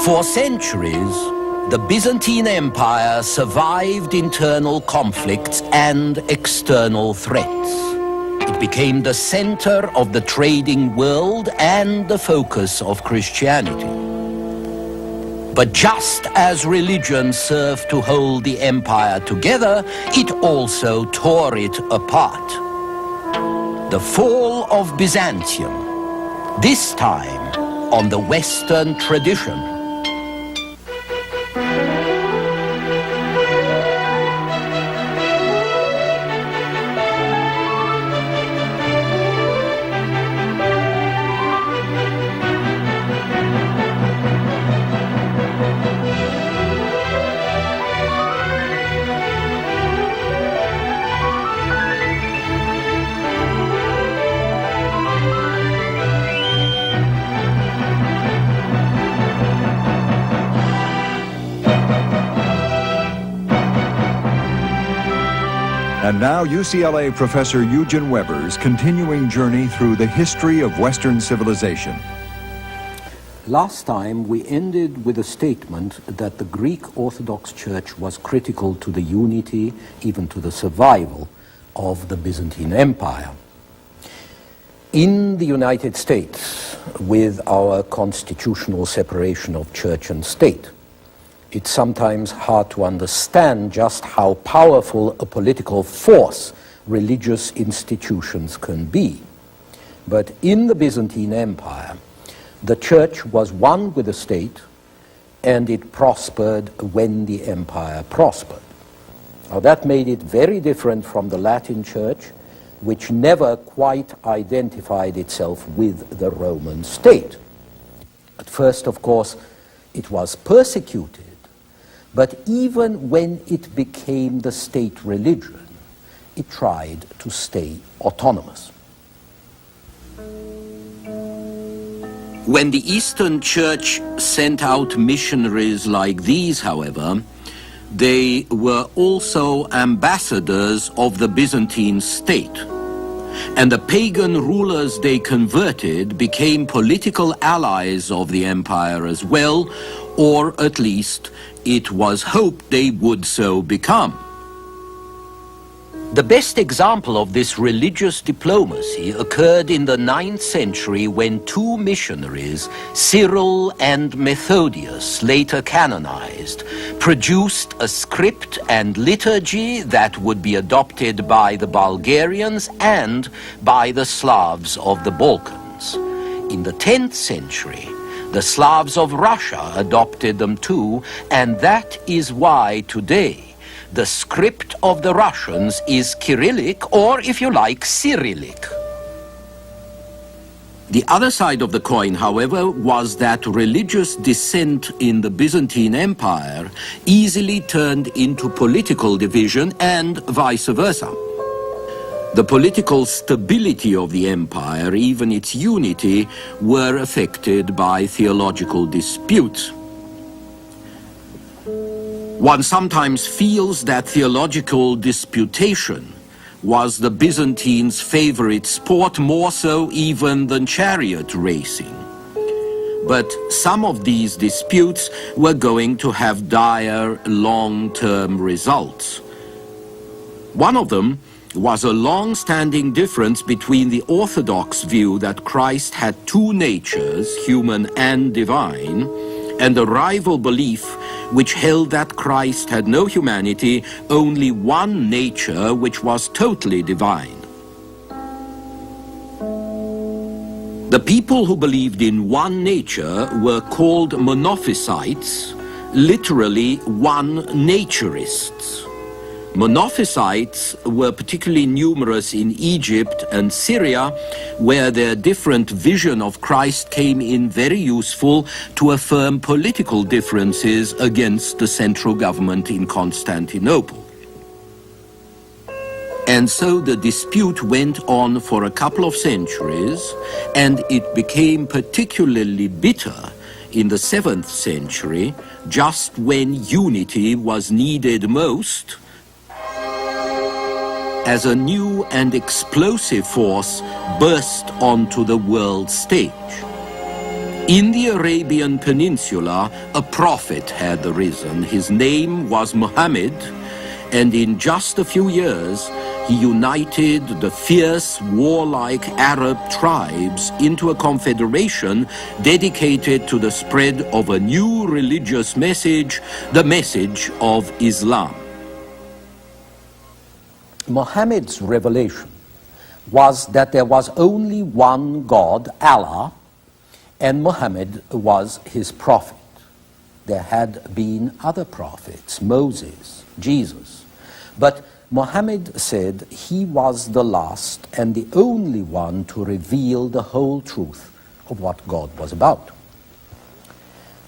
For centuries, the Byzantine Empire survived internal conflicts and external threats. It became the center of the trading world and the focus of Christianity. But just as religion served to hold the empire together, it also tore it apart. The fall of Byzantium, this time on the Western tradition. And now UCLA professor Eugen Weber's continuing journey through the history of Western civilization. Last time we ended with a statement that the Greek Orthodox Church was critical to the unity, even to the survival, of the Byzantine Empire. In the United States, with our constitutional separation of church and state, it's sometimes hard to understand just how powerful a political force religious institutions can be. But in the Byzantine Empire, the church was one with the state, and it prospered when the empire prospered. Now that made it very different from the Latin church, which never quite identified itself with the Roman state. At first, of course, it was persecuted. But even when it became the state religion, it tried to stay autonomous. When the Eastern Church sent out missionaries like these, however, they were also ambassadors of the Byzantine state. And the pagan rulers they converted became political allies of the empire as well, or at least it was hoped they would so become. The best example of this religious diplomacy occurred in the 9th century when two missionaries, Cyril and Methodius, later canonized, produced a script and liturgy that would be adopted by the Bulgarians and by the Slavs of the Balkans. In the 10th century, the Slavs of Russia adopted them too, and that is why today the script of the Russians is Cyrillic, or if you like, Cyrillic. The other side of the coin, however, was that religious dissent in the Byzantine Empire easily turned into political division and vice versa. The political stability of the empire, even its unity, were affected by theological disputes. One sometimes feels that theological disputation was the Byzantines' favorite sport, more so even than chariot racing. But some of these disputes were going to have dire long-term results. One of them was a long-standing difference between the Orthodox view that Christ had two natures, human and divine, and the rival belief which held that Christ had no humanity, only one nature which was totally divine. The people who believed in one nature were called monophysites, literally one-naturists. Monophysites were particularly numerous in Egypt and Syria, where their different vision of Christ came in very useful to affirm political differences against the central government in Constantinople. And so the dispute went on for a couple of centuries, and it became particularly bitter in the 7th century, just when unity was needed most, as a new and explosive force burst onto the world stage. In the Arabian Peninsula, a prophet had arisen. His name was Muhammad, and in just a few years, he united the fierce, warlike Arab tribes into a confederation dedicated to the spread of a new religious message, the message of Islam. Muhammad's revelation was that there was only one God, Allah, and Muhammad was his prophet. There had been other prophets, Moses, Jesus, but Muhammad said he was the last and the only one to reveal the whole truth of what God was about.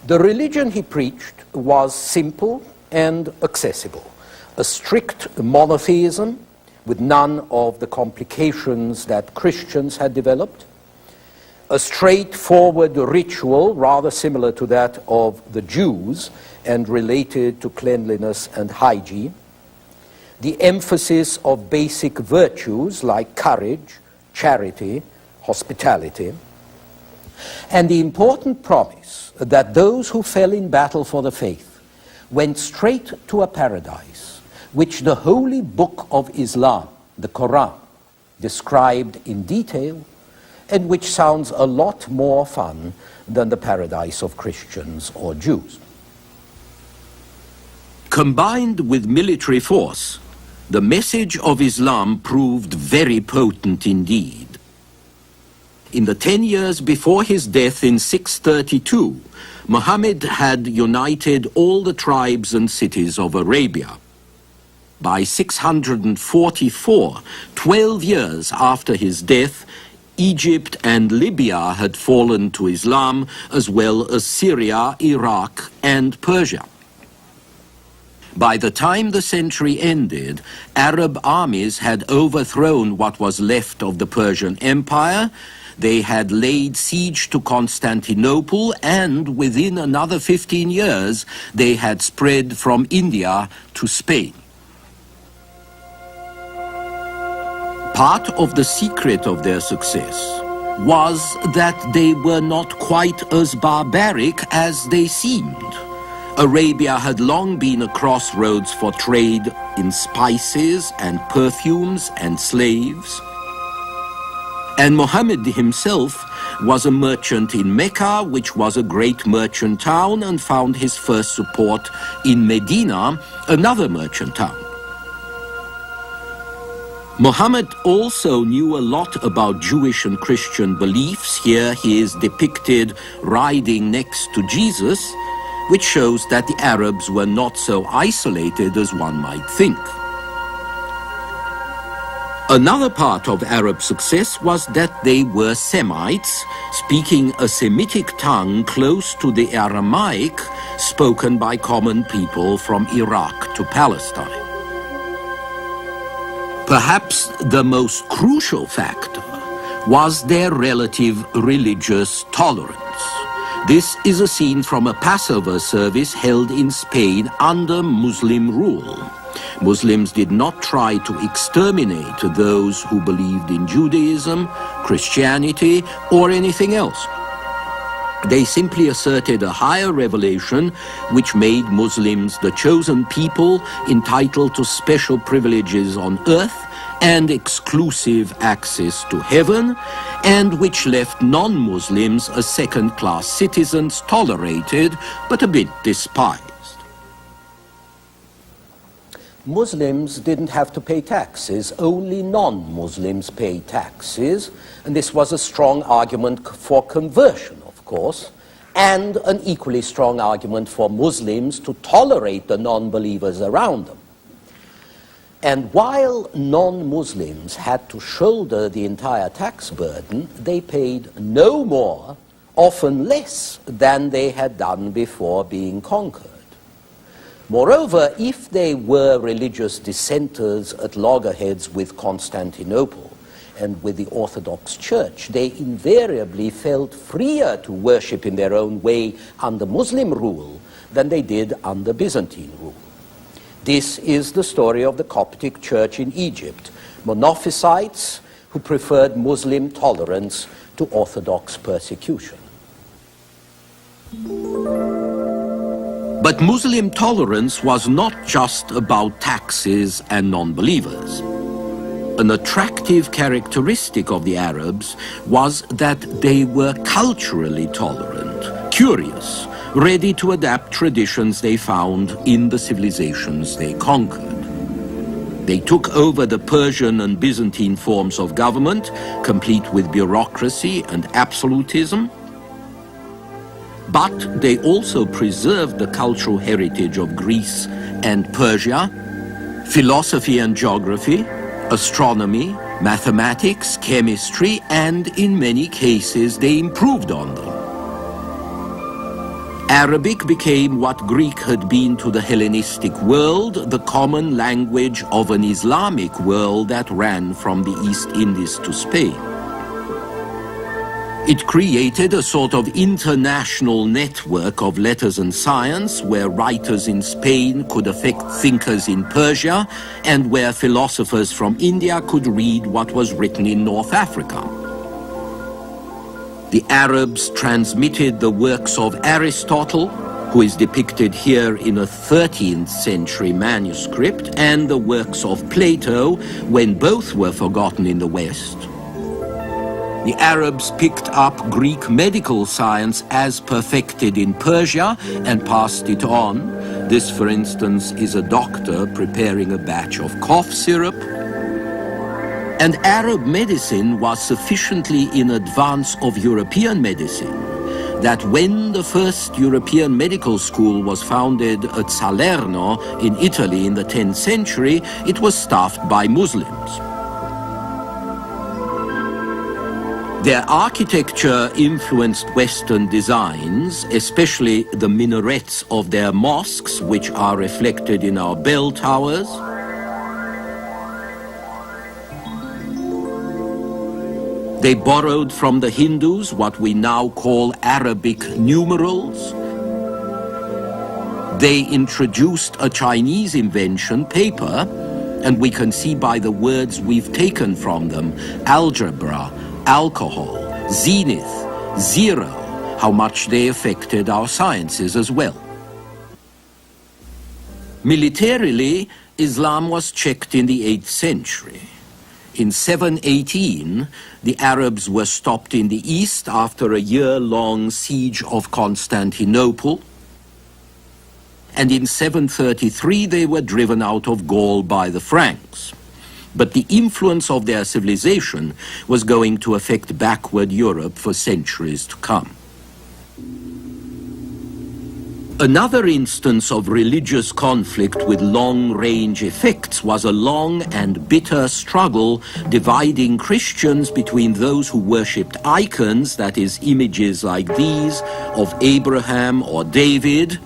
The religion he preached was simple and accessible, a strict monotheism with none of the complications that Christians had developed, a straightforward ritual rather similar to that of the Jews and related to cleanliness and hygiene, the emphasis of basic virtues like courage, charity, hospitality, and the important promise that those who fell in battle for the faith went straight to a paradise which the holy book of Islam, the Quran, described in detail, and which sounds a lot more fun than the paradise of Christians or Jews. Combined with military force, the message of Islam proved very potent indeed. In the 10 years before his death in 632, Muhammad had united all the tribes and cities of Arabia. By 644, 12 years after his death, Egypt and Libya had fallen to Islam, as well as Syria, Iraq, and Persia. By the time the century ended, Arab armies had overthrown what was left of the Persian Empire. They had laid siege to Constantinople, and within another 15 years, they had spread from India to Spain. Part of the secret of their success was that they were not quite as barbaric as they seemed. Arabia had long been a crossroads for trade in spices and perfumes and slaves. And Muhammad himself was a merchant in Mecca, which was a great merchant town, and found his first support in Medina, another merchant town. Muhammad also knew a lot about Jewish and Christian beliefs. Here he is depicted riding next to Jesus, which shows that the Arabs were not so isolated as one might think. Another part of Arab success was that they were Semites, speaking a Semitic tongue close to the Aramaic spoken by common people from Iraq to Palestine. Perhaps the most crucial factor was their relative religious tolerance. This is a scene from a Passover service held in Spain under Muslim rule. Muslims did not try to exterminate those who believed in Judaism, Christianity, or anything else. They simply asserted a higher revelation which made Muslims the chosen people, entitled to special privileges on earth and exclusive access to heaven, and which left non-Muslims as second-class citizens, tolerated but a bit despised. Muslims didn't have to pay taxes, only non-Muslims pay taxes, and this was a strong argument for conversion, of course, and an equally strong argument for Muslims to tolerate the non-believers around them. And while non-Muslims had to shoulder the entire tax burden, they paid no more, often less, than they had done before being conquered. Moreover, if they were religious dissenters at loggerheads with Constantinople and with the Orthodox Church, they invariably felt freer to worship in their own way under Muslim rule than they did under Byzantine rule. This is the story of the Coptic Church in Egypt, Monophysites who preferred Muslim tolerance to Orthodox persecution. But Muslim tolerance was not just about taxes and non-believers. An attractive characteristic of the Arabs was that they were culturally tolerant, curious, ready to adapt traditions they found in the civilizations they conquered. They took over the Persian and Byzantine forms of government, complete with bureaucracy and absolutism. But they also preserved the cultural heritage of Greece and Persia, philosophy and geography, astronomy, mathematics, chemistry, and in many cases they improved on them. Arabic became what Greek had been to the Hellenistic world, the common language of an Islamic world that ran from the East Indies to Spain. It created a sort of international network of letters and science where writers in Spain could affect thinkers in Persia and where philosophers from India could read what was written in North Africa. The Arabs transmitted the works of Aristotle, who is depicted here in a 13th century manuscript, and the works of Plato when both were forgotten in the West. The Arabs picked up Greek medical science as perfected in Persia and passed it on. This, for instance, is a doctor preparing a batch of cough syrup. And Arab medicine was sufficiently in advance of European medicine that when the first European medical school was founded at Salerno in Italy in the 10th century, it was staffed by Muslims. Their architecture influenced Western designs, especially the minarets of their mosques, which are reflected in our bell towers. They borrowed from the Hindus what we now call Arabic numerals. They introduced a Chinese invention, paper, and we can see by the words we've taken from them, algebra, alcohol, zenith, zero, how much they affected our sciences as well. Militarily, Islam was checked in the 8th century. In 718, the Arabs were stopped in the east after a year-long siege of Constantinople. And in 733, they were driven out of Gaul by the Franks. But the influence of their civilization was going to affect backward Europe for centuries to come. Another instance of religious conflict with long-range effects was a long and bitter struggle dividing Christians between those who worshipped icons, that is, images like these of Abraham or David,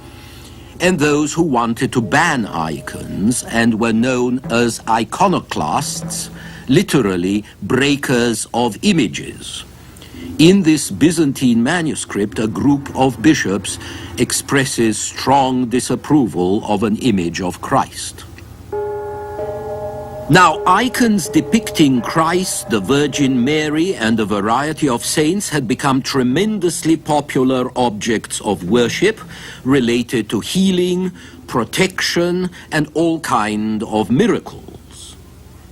and those who wanted to ban icons and were known as iconoclasts, literally breakers of images. In this Byzantine manuscript, a group of bishops expresses strong disapproval of an image of Christ. Now, icons depicting Christ, the Virgin Mary, and a variety of saints had become tremendously popular objects of worship related to healing, protection, and all kinds of miracles.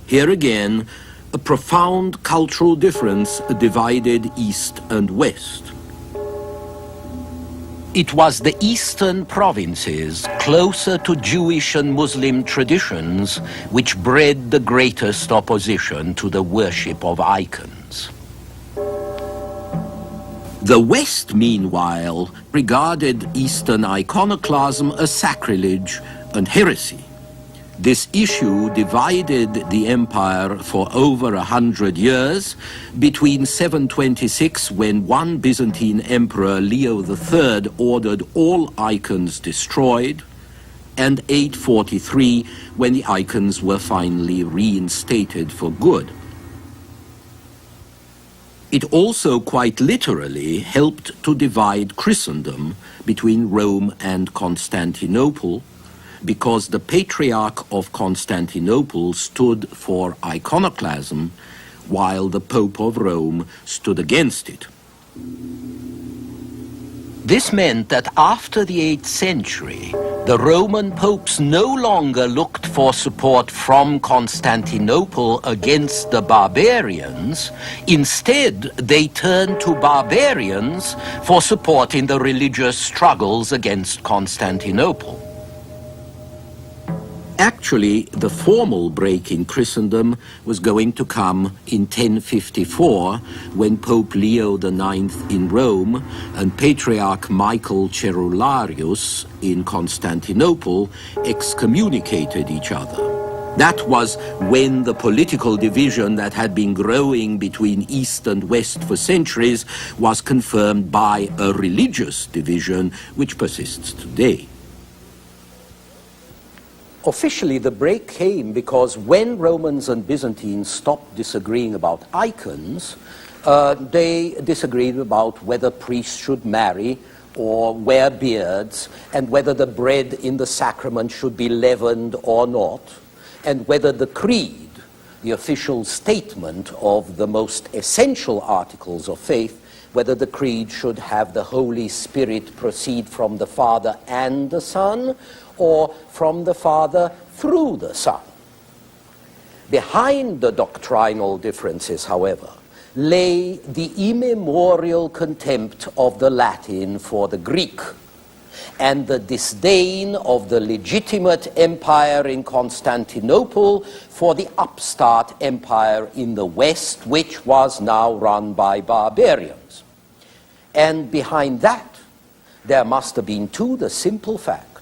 Here again, a profound cultural difference divided East and West. It was the eastern provinces, closer to Jewish and Muslim traditions, which bred the greatest opposition to the worship of icons. The West, meanwhile, regarded Eastern iconoclasm as sacrilege and heresy. This issue divided the empire for over 100 years, between 726, when one Byzantine emperor, Leo III, ordered all icons destroyed, and 843, when the icons were finally reinstated for good. It also quite literally helped to divide Christendom between Rome and Constantinople, because the Patriarch of Constantinople stood for iconoclasm, while the Pope of Rome stood against it. This meant that after the 8th century, the Roman popes no longer looked for support from Constantinople against the barbarians. Instead, they turned to barbarians for support in the religious struggles against Constantinople. Actually, the formal break in Christendom was going to come in 1054, when Pope Leo IX in Rome and Patriarch Michael Cerularius in Constantinople excommunicated each other. That was when the political division that had been growing between East and West for centuries was confirmed by a religious division which persists today. Officially, the break came because when Romans and Byzantines stopped disagreeing about icons, they disagreed about whether priests should marry or wear beards, and whether the bread in the sacrament should be leavened or not, and whether the creed, the official statement of the most essential articles of faith, whether the creed should have the Holy Spirit proceed from the Father and the Son, or from the Father through the Son. Behind the doctrinal differences, however, lay the immemorial contempt of the Latin for the Greek, and the disdain of the legitimate empire in Constantinople for the upstart empire in the West, which was now run by barbarians. And behind that, there must have been, too, the simple fact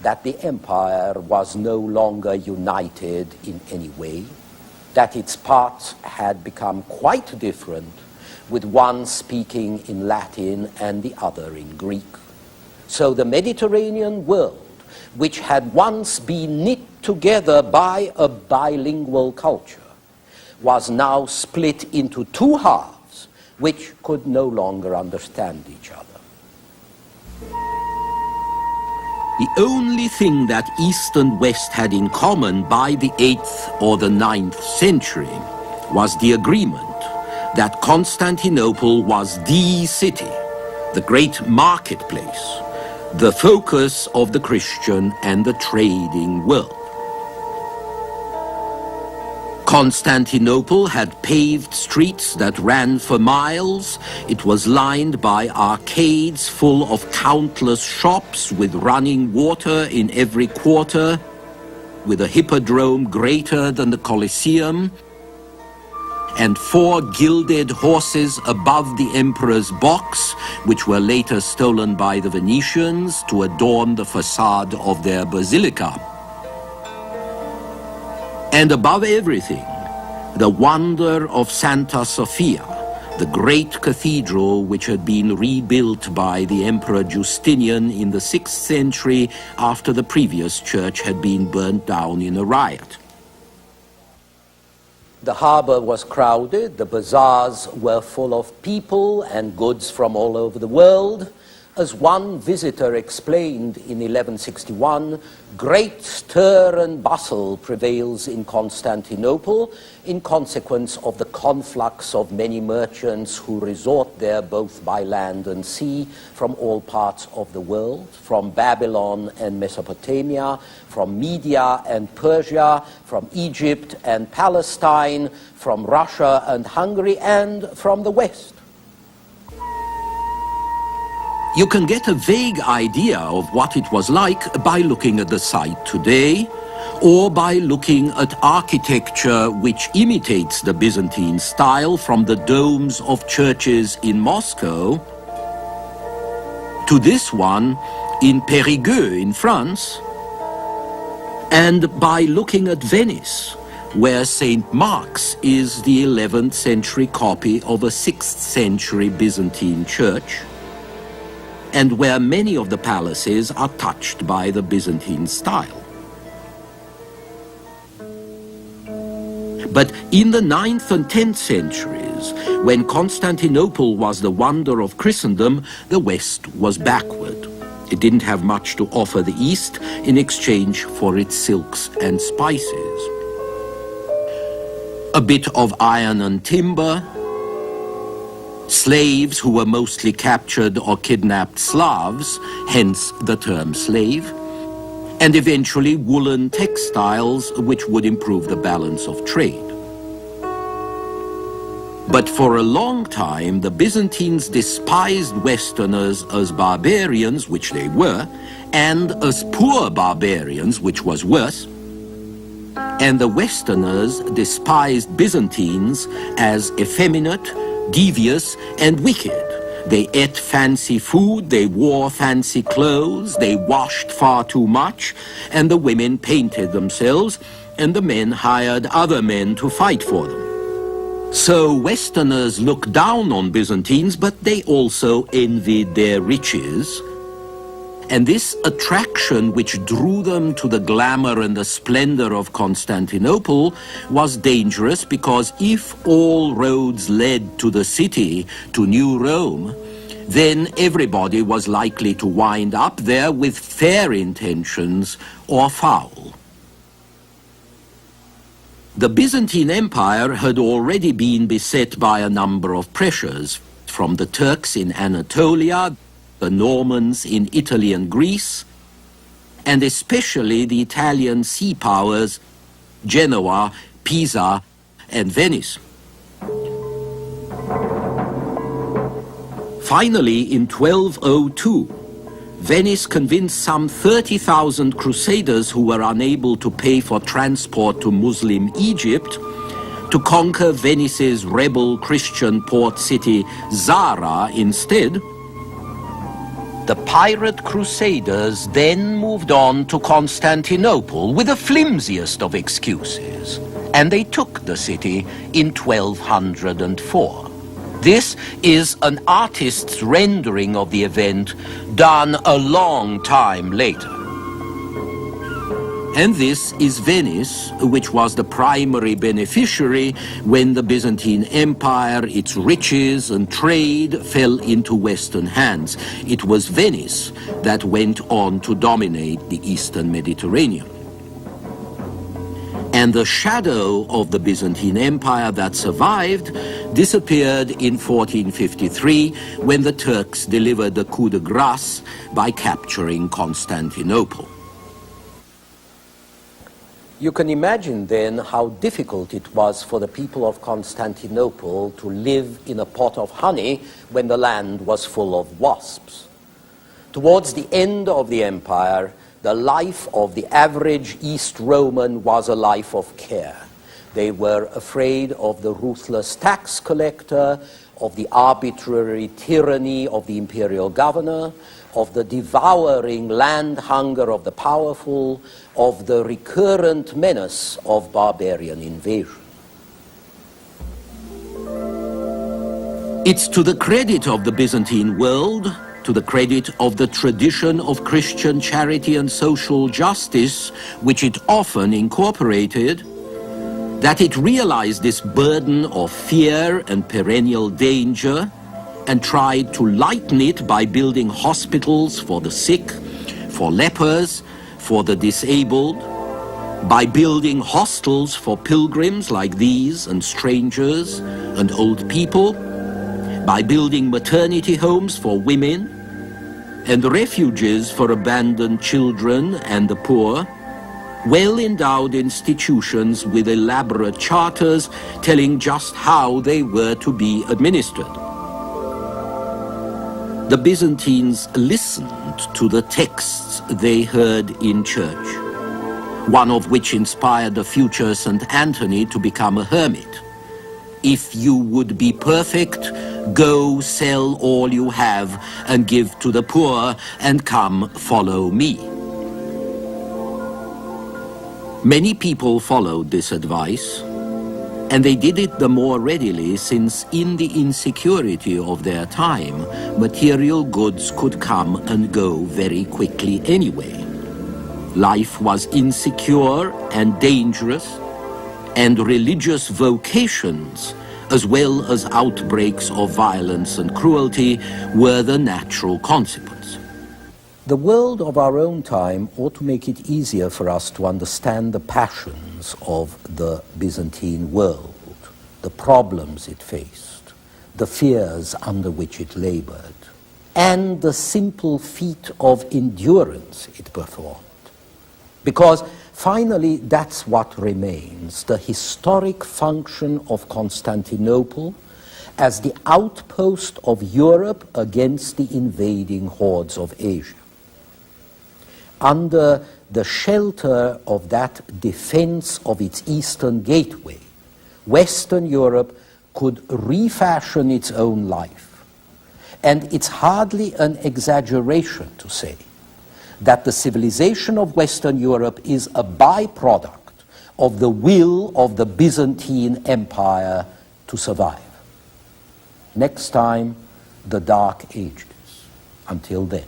that the empire was no longer united in any way, that its parts had become quite different, with one speaking in Latin and the other in Greek. So the Mediterranean world, which had once been knit together by a bilingual culture, was now split into two halves, which could no longer understand each other. The only thing that East and West had in common by the 8th or the 9th century was the agreement that Constantinople was the city, the great marketplace, the focus of the Christian and the trading world. Constantinople had paved streets that ran for miles. It was lined by arcades full of countless shops with running water in every quarter, with a hippodrome greater than the Colosseum, and 4 gilded horses above the emperor's box, which were later stolen by the Venetians to adorn the facade of their basilica. And above everything, the wonder of Santa Sofia, the great cathedral which had been rebuilt by the Emperor Justinian in the 6th century after the previous church had been burnt down in a riot. The harbor was crowded, the bazaars were full of people and goods from all over the world. As one visitor explained in 1161, great stir and bustle prevails in Constantinople in consequence of the conflux of many merchants who resort there both by land and sea from all parts of the world, from Babylon and Mesopotamia, from Media and Persia, from Egypt and Palestine, from Russia and Hungary, and from the West. You can get a vague idea of what it was like by looking at the site today, or by looking at architecture which imitates the Byzantine style from the domes of churches in Moscow to this one in Périgueux in France, and by looking at Venice, where St. Mark's is the 11th century copy of a 6th century Byzantine church, and where many of the palaces are touched by the Byzantine style. But in the 9th and 10th centuries, when Constantinople was the wonder of Christendom, the West was backward. It didn't have much to offer the East in exchange for its silks and spices. A bit of iron and timber, Slaves who were mostly captured or kidnapped Slavs, hence the term slave, and eventually woolen textiles, which would improve the balance of trade. But for a long time, the Byzantines despised Westerners as barbarians, which they were, and as poor barbarians, which was worse. And the Westerners despised Byzantines as effeminate, devious, and wicked. They ate fancy food, they wore fancy clothes, they washed far too much, and the women painted themselves, and the men hired other men to fight for them. So Westerners looked down on Byzantines, but they also envied their riches. And this attraction which drew them to the glamour and the splendor of Constantinople was dangerous, because if all roads led to the city, to New Rome, then everybody was likely to wind up there with fair intentions or foul. The Byzantine Empire had already been beset by a number of pressures, from the Turks in Anatolia, the Normans in Italy and Greece, and especially the Italian sea powers, Genoa, Pisa, and Venice. Finally, in 1202, Venice convinced some 30,000 crusaders who were unable to pay for transport to Muslim Egypt to conquer Venice's rebel Christian port city Zara instead. The pirate crusaders then moved on to Constantinople with the flimsiest of excuses, and they took the city in 1204. This is an artist's rendering of the event done a long time later. And this is Venice, which was the primary beneficiary when the Byzantine Empire, its riches and trade fell into Western hands. It was Venice that went on to dominate the Eastern Mediterranean. And the shadow of the Byzantine Empire that survived disappeared in 1453 when the Turks delivered the coup de grace by capturing Constantinople. You can imagine then how difficult it was for the people of Constantinople to live in a pot of honey when the land was full of wasps. Towards the end of the empire, the life of the average East Roman was a life of care. They were afraid of the ruthless tax collector, of the arbitrary tyranny of the imperial governor, of the devouring land hunger of the powerful, of the recurrent menace of barbarian invasion. It's to the credit of the Byzantine world, to the credit of the tradition of Christian charity and social justice, which it often incorporated, that it realized this burden of fear and perennial danger and tried to lighten it by building hospitals for the sick, for lepers, for the disabled, by building hostels for pilgrims like these and strangers and old people, by building maternity homes for women and refuges for abandoned children and the poor, well-endowed institutions with elaborate charters telling just how they were to be administered. The Byzantines listened to the texts they heard in church, one of which inspired the future St. Anthony to become a hermit. If you would be perfect, go sell all you have and give to the poor, and come follow me. Many people followed this advice, and they did it the more readily since in the insecurity of their time, material goods could come and go very quickly anyway. Life was insecure and dangerous, and religious vocations, as well as outbreaks of violence and cruelty, were the natural consequence. The world of our own time ought to make it easier for us to understand the passions of the Byzantine world, the problems it faced, the fears under which it labored, and the simple feat of endurance it performed. Because finally, that's what remains, the historic function of Constantinople as the outpost of Europe against the invading hordes of Asia. Under the shelter of that defense of its eastern gateway, Western Europe could refashion its own life. And it's hardly an exaggeration to say that the civilization of Western Europe is a byproduct of the will of the Byzantine Empire to survive. Next time, the Dark Ages. Until then.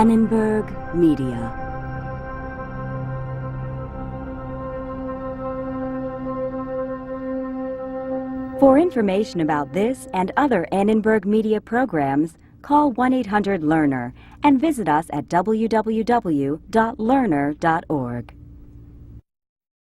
Annenberg Media. For information about this and other Annenberg Media programs, call 1-800-LEARNER and visit us at www.learner.org.